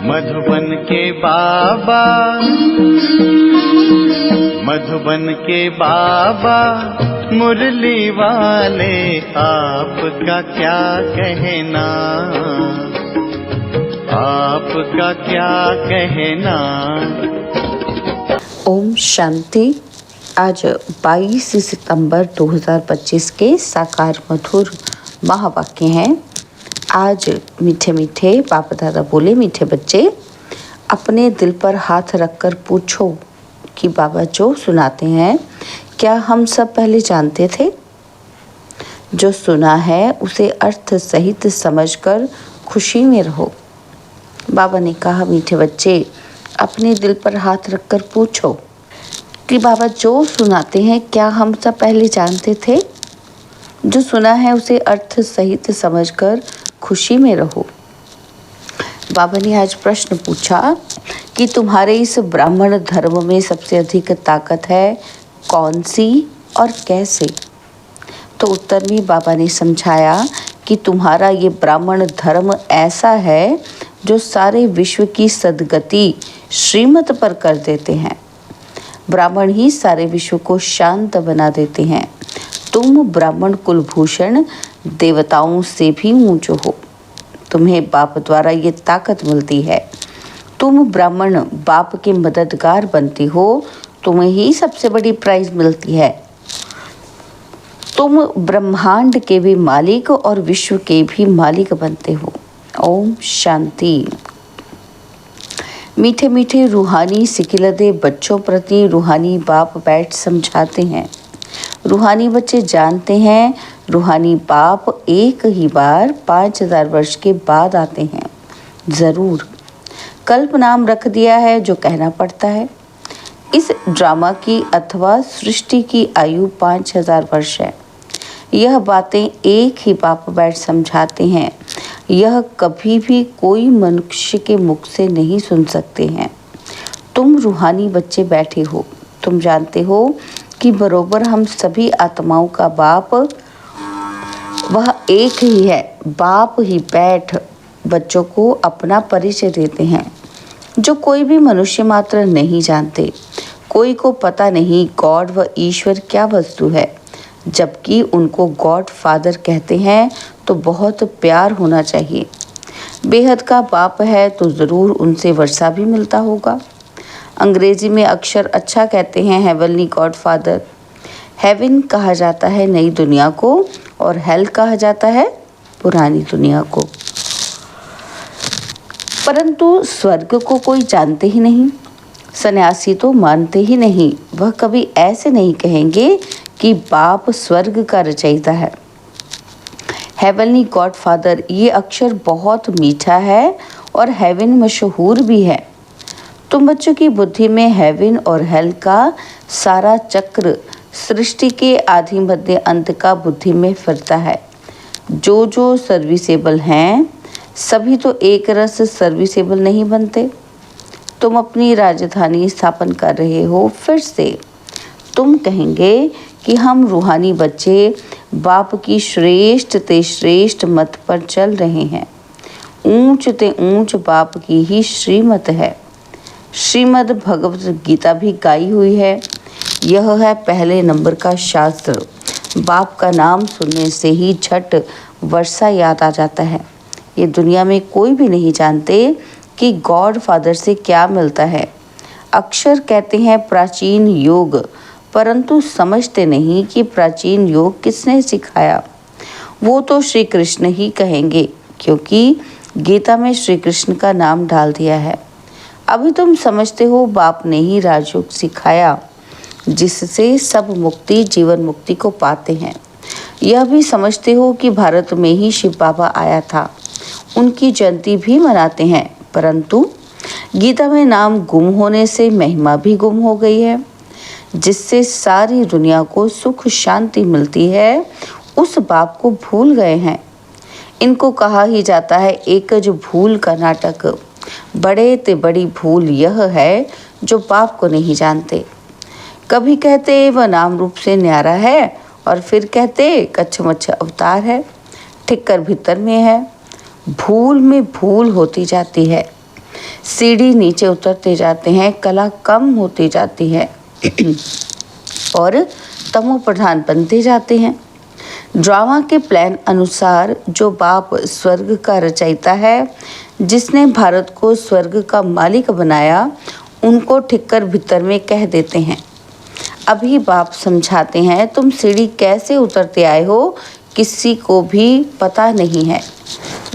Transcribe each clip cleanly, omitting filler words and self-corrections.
मधुबन के बाबा, मधुबन के बाबा मुरली वाले, आपका क्या कहना, आपका क्या कहना। ओम शांति। आज 22 सितंबर 2025 के साकार मधुर महावाक्य हैं। आज मीठे मीठे बाप दादा बोले, मीठे बच्चे अपने दिल पर हाथ रखकर पूछो कि बाबा जो सुनाते हैं क्या हम सब पहले जानते थे? जो सुना है उसे अर्थ सहित समझकर खुशी में रहो। बाबा ने कहा, मीठे बच्चे अपने दिल पर हाथ रखकर पूछो कि बाबा जो सुनाते हैं क्या हम सब पहले जानते थे? जो सुना है उसे अर्थ सहित समझकर खुशी में रहो। बाबा ने आज प्रश्न पूछा कि तुम्हारे इस ब्राह्मण धर्म में सबसे अधिक ताकत है कौन सी और कैसे? तो उत्तर में बाबा ने समझाया कि तुम्हारा ये ब्राह्मण धर्म ऐसा है जो सारे विश्व की सद्गति श्रीमत पर कर देते हैं। ब्राह्मण ही सारे विश्व को शांत बना देते हैं। तुम ब्राह्मण कुलभूषण देवताओं से भी ऊंचे हो। तुम्हें बाप द्वारा ये ताकत मिलती है। तुम ब्राह्मण बाप के मददगार बनती हो। तुम्हें ही सबसे बड़ी प्राइज मिलती है। तुम ब्रह्मांड के भी मालिक और विश्व के भी मालिक बनते हो। ओम शांति। मीठे मीठे रूहानी सिकिलदे बच्चों प्रति रूहानी बाप बैठ समझाते हैं। रूहानी बच्चे जानते हैं रूहानी बाप एक ही बार 5000 वर्ष के बाद आते हैं। ज़रूर कल्प नाम रख दिया है जो कहना पड़ता है। इस ड्रामा की अथवा सृष्टि की आयु 5000 वर्ष है। यह बातें एक ही बाप बैठ समझाते हैं। यह कभी भी कोई मनुष्य के मुख से नहीं सुन सकते हैं। तुम रूहानी बच्चे बैठे हो। तुम जानते हो कि बरोबर हम सभी आत्माओं का बाप वह एक ही है। बाप ही बैठ बच्चों को अपना परिचय देते हैं जो कोई भी मनुष्य मात्र नहीं जानते। कोई को पता नहीं गॉड व ईश्वर क्या वस्तु है। जबकि उनको गॉड फादर कहते हैं तो बहुत प्यार होना चाहिए। बेहद का बाप है तो ज़रूर उनसे वर्षा भी मिलता होगा। अंग्रेजी में अक्षर अच्छा कहते हैं हेवनली गॉड फादर। हेवन कहा जाता है नई दुनिया को और हेल कहा जाता है पुरानी दुनिया को। परंतु स्वर्ग को कोई जानते ही नहीं। सन्यासी तो मानते ही नहीं। वह कभी ऐसे नहीं कहेंगे कि बाप स्वर्ग का रचयिता है। हेवनली गॉड फादर ये अक्षर बहुत मीठा है और हेवन मशहूर भी है। तुम बच्चों की बुद्धि में हेवन और हेल का सारा चक्र सृष्टि के आदि मध्य अंत का बुद्धि में फिरता है। जो सर्विसेबल हैं सभी तो एक रस सर्विसेबल नहीं बनते। तुम अपनी राजधानी स्थापन कर रहे हो। फिर से तुम कहेंगे कि हम रूहानी बच्चे बाप की श्रेष्ठ ते श्रेष्ठ मत पर चल रहे हैं। ऊंच ते ऊंच बाप की ही श्रीमत है। श्रीमद् भगवत गीता भी गाई हुई है। यह है पहले नंबर का शास्त्र। बाप का नाम सुनने से ही झट वर्षा याद आ जाता है। ये दुनिया में कोई भी नहीं जानते कि गॉड फादर से क्या मिलता है। अक्षर कहते हैं प्राचीन योग, परंतु समझते नहीं कि प्राचीन योग किसने सिखाया। वो तो श्री कृष्ण ही कहेंगे क्योंकि गीता में श्री कृष्ण का नाम डाल दिया है। अभी तुम समझते हो बाप ने ही राजयोग सिखाया जिससे सब मुक्ति जीवन मुक्ति को पाते हैं। यह भी समझते हो कि भारत में ही शिव बाबा आया था। उनकी जयंती भी मनाते हैं, परंतु गीता में नाम गुम होने से महिमा भी गुम हो गई है। जिससे सारी दुनिया को सुख शांति मिलती है उस बाप को भूल गए हैं। इनको कहा ही जाता है एकज भूल का नाटक। बड़े ते बड़ी भूल यह है जो बाप को नहीं जानते। कभी कहते वह नाम रूप से न्यारा है और फिर कहते कच्छ मच्छ अवतार है। ठिक्कर भीतर में है। भूल में भूल होती जाती है। सीढ़ी नीचे उतरते जाते हैं, कला कम होती जाती है और तमो प्रधान बनते जाते हैं। ड्रामा के प्लान अनुसार जो बाप स्वर्ग का रचयिता है, जिसने भारत को स्वर्ग का मालिक बनाया, उनको ठिक्कर भीतर में कह देते हैं। अभी बाप समझाते हैं, तुम सीढ़ी कैसे उतरते आए हो किसी को भी पता नहीं है।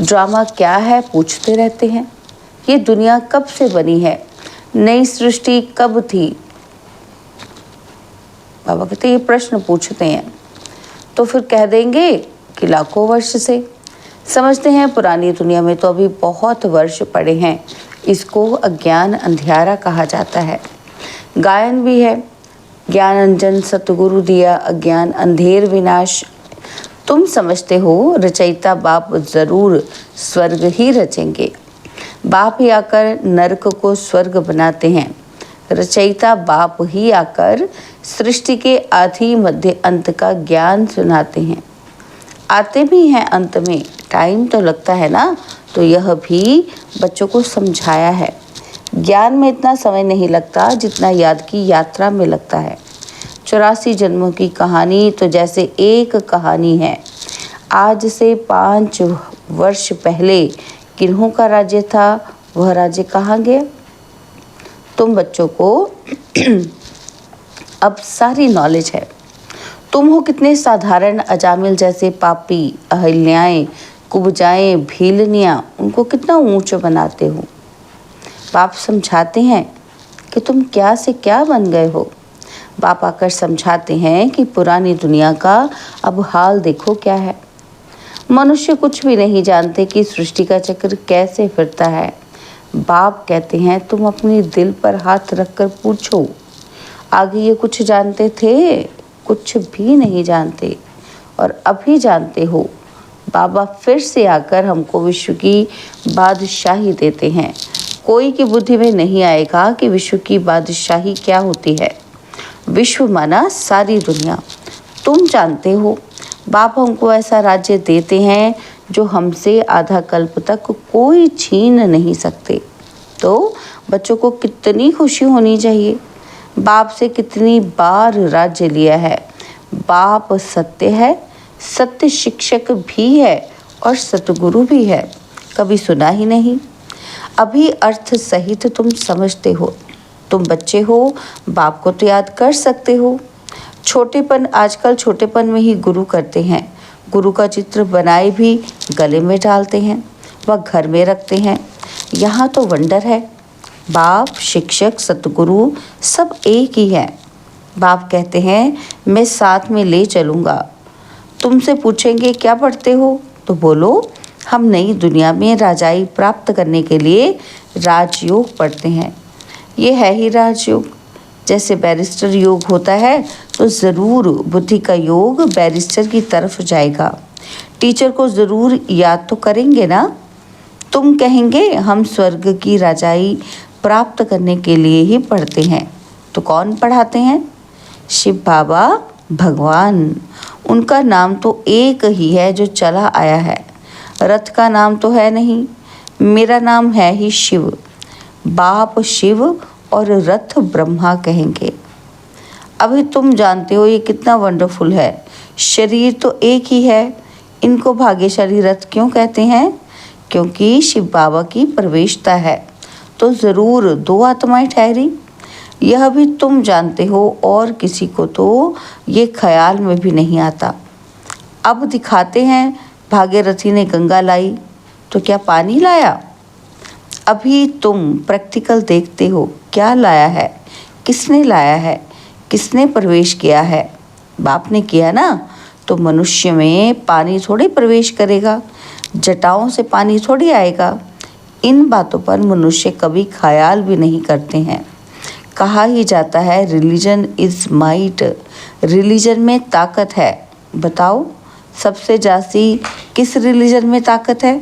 ड्रामा क्या है पूछते रहते हैं। ये दुनिया कब से बनी है, नई सृष्टि कब थी। बाबा कहते ये प्रश्न पूछते हैं तो फिर कह देंगे कि लाखों वर्ष से। समझते हैं पुरानी दुनिया में तो अभी बहुत वर्ष पड़े हैं। इसको अज्ञान अंधियारा कहा जाता है। गायन भी है, ज्ञान अंजन सतगुरु दिया, अज्ञान अंधेर विनाश। तुम समझते हो रचयिता बाप जरूर स्वर्ग ही रचेंगे। बाप ही आकर नरक को स्वर्ग बनाते हैं। रचयिता बाप ही आकर सृष्टि के आदि मध्य अंत का ज्ञान सुनाते हैं। आते भी हैं अंत में, टाइम तो लगता है ना, तो यह भी बच्चों को समझाया है। ज्ञान में इतना समय नहीं लगता जितना याद की यात्रा में लगता है। 84 जन्मों की कहानी तो जैसे एक कहानी है। आज से 5 वर्ष पहले किन्हों का राज्य था, वह राज्य कहाँ गया। तुम बच्चों को अब सारी नॉलेज है। तुम हो कितने साधारण अजामिल जैसे पापी, अहिल्याएं, कुब्जाएं, भीलनियाँ, उनको कितना ऊंचा बनाते हो। बाप समझाते हैं कि तुम क्या से क्या बन गए हो। बाप आकर समझाते हैं कि पुरानी दुनिया का अब हाल देखो क्या है। मनुष्य कुछ भी नहीं जानते कि सृष्टि का चक्र कैसे फिरता है। बाप कहते हैं तुम अपने दिल पर हाथ रखकर पूछो, आगे ये कुछ जानते थे? कुछ भी नहीं जानते और अभी जानते हो। बाबा फिर से आकर हमको विश्व की बादशाही देते हैं। कोई की बुद्धि में नहीं आएगा कि विश्व की बादशाही क्या होती है। विश्व माना सारी दुनिया। तुम जानते हो बाप हमको ऐसा राज्य देते हैं जो हमसे आधा कल्प तक कोई छीन नहीं सकते। तो बच्चों को कितनी खुशी होनी चाहिए। बाप से कितनी बार राज्य लिया है। बाप सत्य है, सत्य शिक्षक भी है और सतगुरु भी है। कभी सुना ही नहीं। अभी अर्थ सहित तुम समझते हो। तुम बच्चे हो, बाप को तो याद कर सकते हो। छोटेपन, आजकल छोटेपन में ही गुरु करते हैं। गुरु का चित्र बनाए भी गले में डालते हैं व घर में रखते हैं। यहाँ तो वंडर है। बाप, शिक्षक, सतगुरु सब एक ही है। बाप कहते हैं मैं साथ में ले चलूँगा। तुमसे पूछेंगे क्या पढ़ते हो, तो बोलो हम नई दुनिया में राजाई प्राप्त करने के लिए राजयोग पढ़ते हैं। ये है ही राजयोग। जैसे बैरिस्टर योग होता है तो ज़रूर बुद्धि का योग बैरिस्टर की तरफ जाएगा। टीचर को ज़रूर याद तो करेंगे ना। तुम कहेंगे हम स्वर्ग की राजाई प्राप्त करने के लिए ही पढ़ते हैं। तो कौन पढ़ाते हैं? शिव बाबा भगवान। उनका नाम तो एक ही है जो चला आया है। रथ का नाम तो है नहीं। मेरा नाम है ही शिव। बाप शिव और रथ ब्रह्मा कहेंगे। अभी तुम जानते हो ये कितना वंडरफुल है। शरीर तो एक ही है। इनको भाग्यशाली रथ क्यों कहते हैं? क्योंकि शिव बाबा की प्रवेशता है। तो ज़रूर 2 आत्माएं ठहरी। यह भी तुम जानते हो और किसी को तो ये ख्याल में भी नहीं आता। अब दिखाते हैं भागीरथी ने गंगा लाई, तो क्या पानी लाया? अभी तुम प्रैक्टिकल देखते हो क्या लाया है, किसने लाया है, किसने प्रवेश किया है। बाप ने किया ना। तो मनुष्य में पानी थोड़ी प्रवेश करेगा, जटाओं से पानी थोड़ी आएगा। इन बातों पर मनुष्य कभी ख्याल भी नहीं करते हैं। कहा ही जाता है रिलीजन इज़ माइट, रिलीजन में ताकत है। बताओ सबसे जास्ती किस रिलीजन में ताकत है?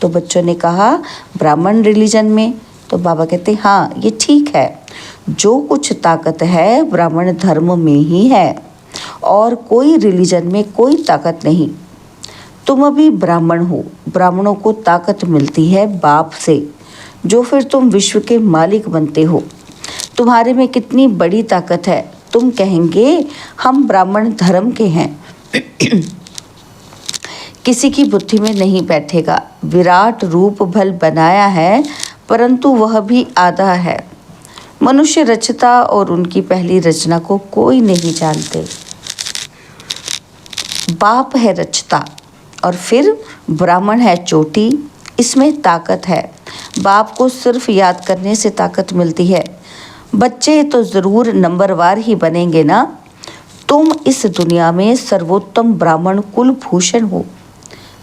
तो बच्चों ने कहा ब्राह्मण रिलीजन में। तो बाबा कहते हाँ ये ठीक है। जो कुछ ताकत है ब्राह्मण धर्म में ही है और कोई रिलीजन में कोई ताकत नहीं। तुम अभी ब्राह्मण हो। ब्राह्मणों को ताकत मिलती है बाप से। जो फिर तुम विश्व के मालिक बनते हो। तुम्हारे में कितनी बड़ी ताकत है। तुम कहेंगे हम ब्राह्मण धर्म के हैं। किसी की बुद्धि में नहीं बैठेगा। विराट रूप भल बनाया है, परंतु वह भी आधा है। मनुष्य रचता और उनकी पहली रचना को कोई नहीं जानते। बाप है रचता और फिर ब्राह्मण है चोटी। इसमें ताकत है। बाप को सिर्फ याद करने से ताकत मिलती है। बच्चे तो ज़रूर नंबरवार ही बनेंगे ना। तुम इस दुनिया में सर्वोत्तम ब्राह्मण कुलभूषण हो,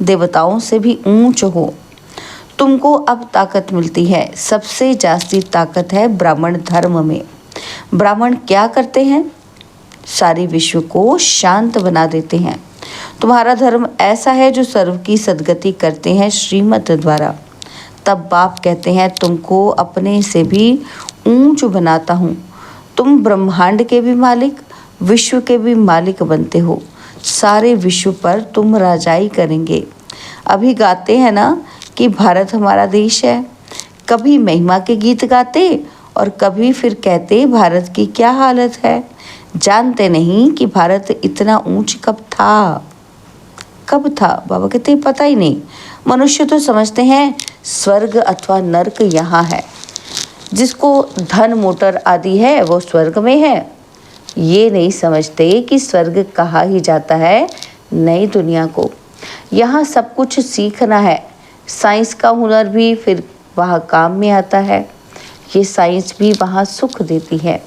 देवताओं से भी ऊंच हो। तुमको अब ताकत मिलती है। सबसे जास्ती ताकत है ब्राह्मण धर्म में। ब्राह्मण क्या करते हैं? सारे विश्व को शांत बना देते हैं। तुम्हारा धर्म ऐसा है जो सर्व की सद्गति करते हैं श्रीमत द्वारा। तब बाप कहते हैं तुमको अपने से भी ऊंच बनाता हूँ। तुम ब्रह्मांड के भी मालिक, विश्व के भी मालिक बनते हो। सारे विश्व पर तुम राजाई करेंगे। अभी गाते हैं ना कि भारत हमारा देश है। कभी महिमा के गीत गाते और कभी फिर कहते भारत की क्या हालत है। जानते नहीं कि भारत इतना ऊंच कब था। बाबा कहते पता ही नहीं। मनुष्य तो समझते हैं स्वर्ग अथवा नर्क यहाँ है। जिसको धन मोटर आदि है वो स्वर्ग में है। ये नहीं समझते कि स्वर्ग कहा ही जाता है नई दुनिया को। यहाँ सब कुछ सीखना है। साइंस का हुनर भी फिर वहाँ काम में आता है। ये साइंस भी वहाँ सुख देती है।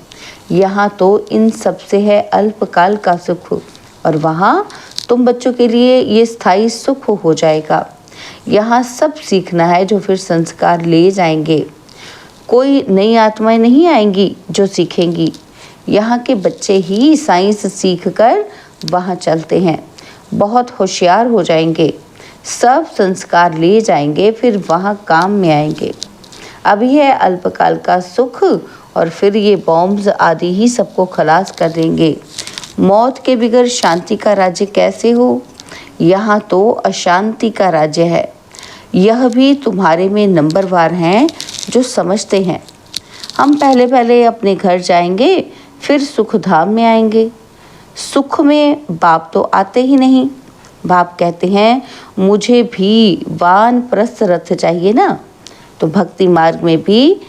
यहाँ तो इन सब से है अल्पकाल का सुख, और वहाँ तुम बच्चों के लिए ये स्थायी सुख हो जाएगा। यहाँ सब सीखना है जो फिर संस्कार ले जाएंगे। कोई नई आत्माएं नहीं आएंगी जो सीखेंगी। यहाँ के बच्चे ही साइंस सीख कर वहाँ चलते हैं। बहुत होशियार हो जाएंगे। सब संस्कार ले जाएंगे, फिर वहाँ काम में आएंगे। अभी है अल्पकाल का सुख, और फिर ये बॉम्ब्स आदि ही सबको खलास कर देंगे। मौत के बगैर शांति का राज्य कैसे हो? यहाँ तो अशांति का राज्य है। यह भी तुम्हारे में नंबरवार हैं जो समझते हैं। हम पहले अपने घर जाएंगे, फिर सुख धाम में आएंगे। सुख में बाप तो आते ही नहीं। बाप कहते हैं मुझे भी वानप्रस्थ रथ चाहिए ना। तो भक्ति मार्ग में भी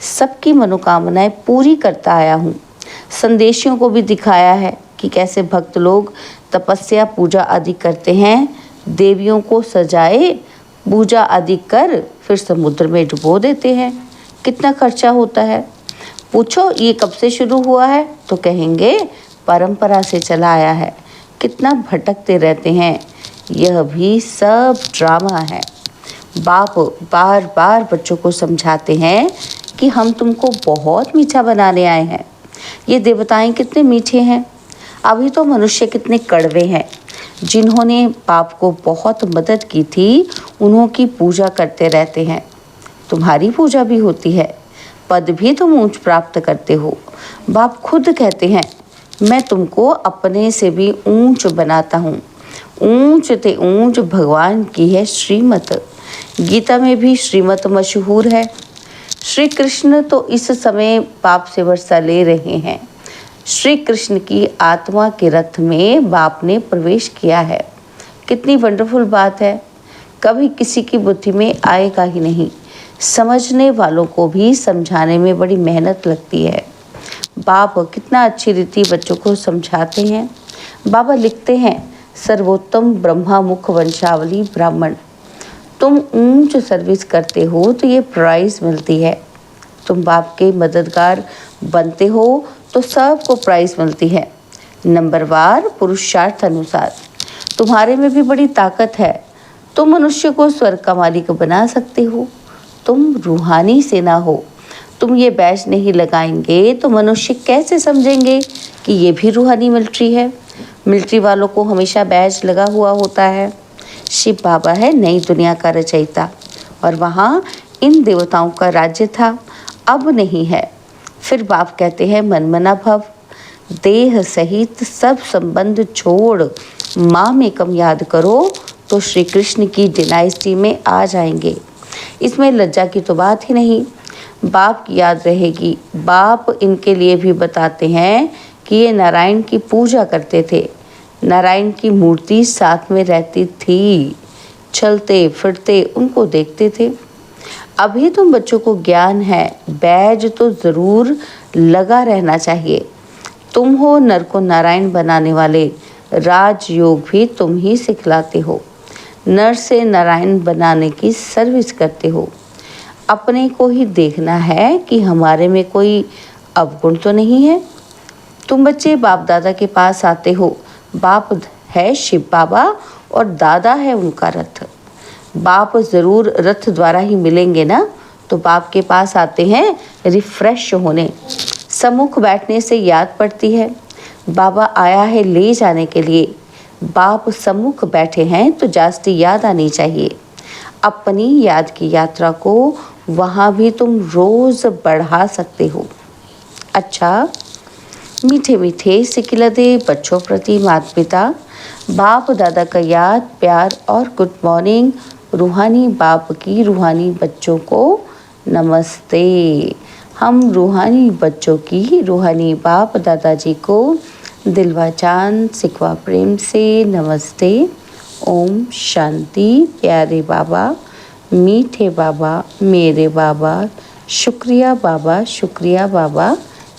सबकी मनोकामनाएं पूरी करता आया हूँ। संदेशियों को भी दिखाया है कि कैसे भक्त लोग तपस्या पूजा आदि करते हैं। देवियों को सजाए पूजा आदि कर फिर समुद्र में डुबो देते हैं। कितना खर्चा होता है। पूछो ये कब से शुरू हुआ है तो कहेंगे परंपरा से चला आया है। कितना भटकते रहते हैं। यह भी सब ड्रामा है। बाप बार बार बच्चों को समझाते हैं कि हम तुमको बहुत मीठा बनाने आए हैं। ये देवताएं कितने मीठे हैं। अभी तो मनुष्य कितने कड़वे हैं। जिन्होंने बाप को बहुत मदद की थी उन्हों की पूजा करते रहते हैं। तुम्हारी पूजा भी होती है। पद भी तुम ऊंच प्राप्त करते हो। बाप खुद कहते हैं मैं तुमको अपने से भी ऊंच बनाता हूँ। ऊंच ते ऊंच भगवान की है श्रीमत। गीता में भी श्रीमत मशहूर है। श्री कृष्ण तो इस समय बाप से वर्षा ले रहे हैं। श्री कृष्ण की आत्मा के रथ में बाप ने प्रवेश किया है। कितनी वंडरफुल बात है। कभी किसी की बुद्धि में आएगा ही नहीं। समझने वालों को भी समझाने में बड़ी मेहनत लगती है। बाप कितना अच्छी रीति बच्चों को समझाते हैं। बाबा लिखते हैं सर्वोत्तम ब्रह्मा मुख वंशावली ब्राह्मण। तुम ऊंच सर्विस करते हो तो ये प्राइज मिलती है। तुम बाप के मददगार बनते हो तो सबको प्राइज मिलती है। नंबरवार पुरुषार्थ अनुसार। तुम्हारे में भी बड़ी ताकत है। तुम मनुष्य को स्वर्ग का मालिक बना सकते हो। तुम रूहानी सेना हो। तुम ये बैच नहीं लगाएंगे तो मनुष्य कैसे समझेंगे कि ये भी रूहानी मिलिट्री है। मिलिट्री वालों को हमेशा बैच लगा हुआ होता है। शिव बाबा है नई दुनिया का रचयिता, और वहाँ इन देवताओं का राज्य था, अब नहीं है। फिर बाप कहते हैं मनमना भव। देह सहित सब संबंध छोड़ माँ में कम याद करो तो श्री कृष्ण की डिनाइस्टी में आ जाएंगे। इसमें लज्जा की तो बात ही नहीं। बाप की याद रहेगी। बाप इनके लिए भी बताते हैं कि ये नारायण की पूजा करते थे। नारायण की मूर्ति साथ में रहती थी, चलते फिरते उनको देखते थे। अभी तुम बच्चों को ज्ञान है, बैज तो ज़रूर लगा रहना चाहिए। तुम हो नर को नारायण बनाने वाले, राजयोग भी तुम ही सिखलाते हो। नर से नारायण बनाने की सर्विस करते हो। अपने को ही देखना है कि हमारे में कोई अवगुण तो नहीं है। तुम बच्चे बाप दादा के पास आते हो। बाप है शिव बाबा और दादा है उनका रथ। बाप ज़रूर रथ द्वारा ही मिलेंगे ना, तो बाप के पास आते हैं रिफ्रेश होने। सम्मुख बैठने से याद पड़ती है, बाबा आया है ले जाने के लिए। बाप सम्मुख बैठे हैं तो जास्ती याद आनी चाहिए। अपनी याद की यात्रा को वहाँ भी तुम रोज़ बढ़ा सकते हो। अच्छा, मीठे मीठे सिकिलदे बच्चों प्रति माता पिता, बाप दादा का याद प्यार और गुड मॉर्निंग। रूहानी बाप की रूहानी बच्चों को नमस्ते। हम रूहानी बच्चों की रूहानी बाप दादाजी को दिलवा चांद सिकवा प्रेम से नमस्ते। ओम शांति। प्यारे बाबा, मीठे बाबा, मेरे बाबा, शुक्रिया बाबा, शुक्रिया बाबा,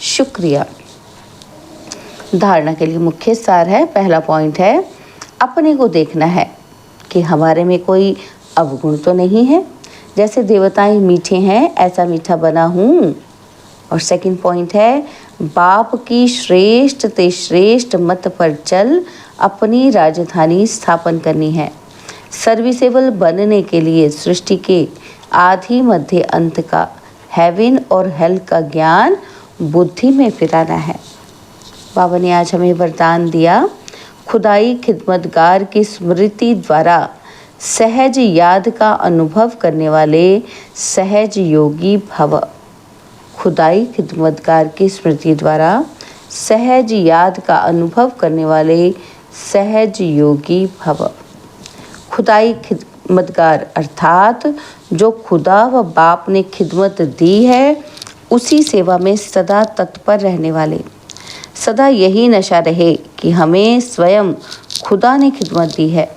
शुक्रिया। धारणा के लिए मुख्य सार है। पहला पॉइंट है, अपने को देखना है कि हमारे में कोई अवगुण तो नहीं है। जैसे देवताएं मीठे हैं ऐसा मीठा बना हूँ। और सेकंड पॉइंट है, बाप की श्रेष्ठ ते श्रेष्ठ मत पर चल अपनी राजधानी स्थापन करनी है। सर्विसेबल बनने के लिए सृष्टि के आदि मध्य अंत का, हेवन और हेल का ज्ञान बुद्धि में फिराना है। बाबा ने आज हमें वरदान दिया, खुदाई खिदमतगार की स्मृति द्वारा सहज याद का अनुभव करने वाले सहज योगी भव। खुदाई खिदमतगार की स्मृति द्वारा सहज याद का अनुभव करने वाले सहज योगी भव। खुदाई खिदमतगार अर्थात जो खुदा व बाप ने खिदमत दी है उसी सेवा में सदा तत्पर रहने वाले। सदा यही नशा रहे कि हमें स्वयं खुदा ने खिदमत दी है।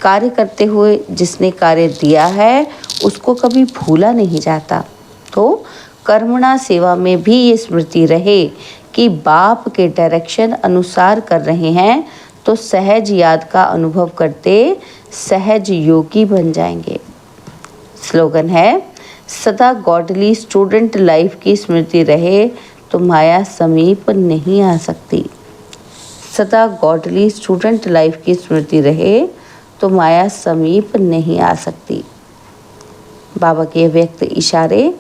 कार्य करते हुए जिसने कार्य दिया है उसको कभी भूला नहीं जाता। तो कर्मणा सेवा में भी ये स्मृति रहे कि बाप के डायरेक्शन अनुसार कर रहे हैं तो सहज याद का अनुभव करते सहज योगी बन जाएंगे। स्लोगन है, सदा गॉडली स्टूडेंट लाइफ की स्मृति रहे तो माया समीप नहीं आ सकती। सदा गॉडली स्टूडेंट लाइफ की स्मृति रहे तो माया समीप नहीं आ सकती। बाबा के व्यक्त इशारे,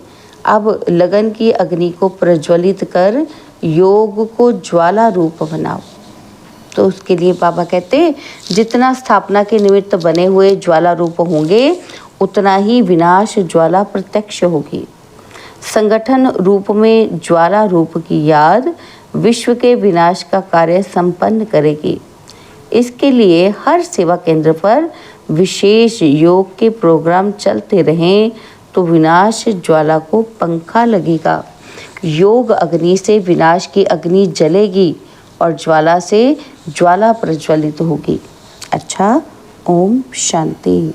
अब लगन की अग्नि को प्रज्वलित कर योग को ज्वाला रूप बनाओ। तो उसके लिए बाबा कहते, जितना स्थापना के निमित्त बने हुए ज्वाला रूप होंगे उतना ही विनाश ज्वाला प्रत्यक्ष होगी। संगठन रूप में ज्वाला रूप की याद विश्व के विनाश का कार्य संपन्न करेगी। इसके लिए हर सेवा केंद्र पर विशेष योग के प्रोग्राम चलते रहें तो विनाश ज्वाला को पंखा लगेगा। योग अग्नि से विनाश की अग्नि जलेगी और ज्वाला से ज्वाला प्रज्वलित होगी। अच्छा, ओम शांति।